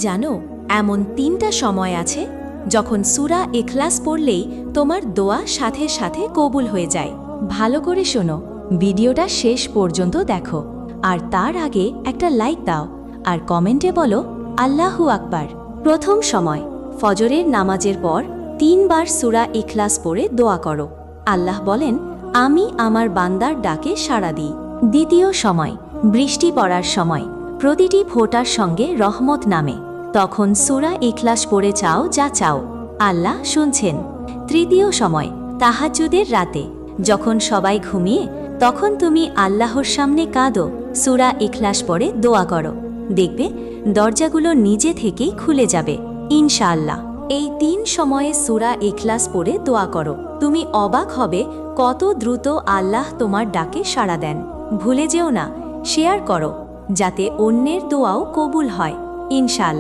জানো এমন 3টা সময় আছে যখন সূরা ইখলাস পড়লেই তোমার দোয়া সাথে সাথে কবুল হয়ে যায়। ভালো করে শোনো, ভিডিওটা শেষ পর্যন্ত দেখো, আর তার আগে একটা লাইক দাও আর কমেন্টে বলো আল্লাহু আকবার। প্রথম সময়, ফজরের নামাজের পর 3 বার সূরা ইখলাস পড়ে দোয়া করো। আল্লাহ বলেন, আমি আমার বান্দার ডাকে সাড়া দিই। দ্বিতীয় সময়, বৃষ্টি পড়ার সময়, প্রতিটি ফোঁটার সঙ্গে রহমত নামে, তখন সূরা ইখলাস পড়ে চাও যা চাও, আল্লাহ শুনছেন। তৃতীয় সময়, তাহাজ্জুদের রাতে, যখন সবাই ঘুমিয়ে, তখন তুমি আল্লাহর সামনে কাঁদো, সূরা ইখলাস পড়ে দোয়া করো, দেখবে দরজাগুলো নিজে থেকেই খুলে যাবে ইনশাআল্লাহ। এই 3 সময়ে সূরা ইখলাস পড়ে দোয়া করো, তুমি অবাক হবে কত দ্রুত আল্লাহ তোমার ডাকে সাড়া দেন। ভুলে যেও না, শেয়ার করো যাতে অন্যের দোয়াও কবুল হয় ইনশাআল্লাহ।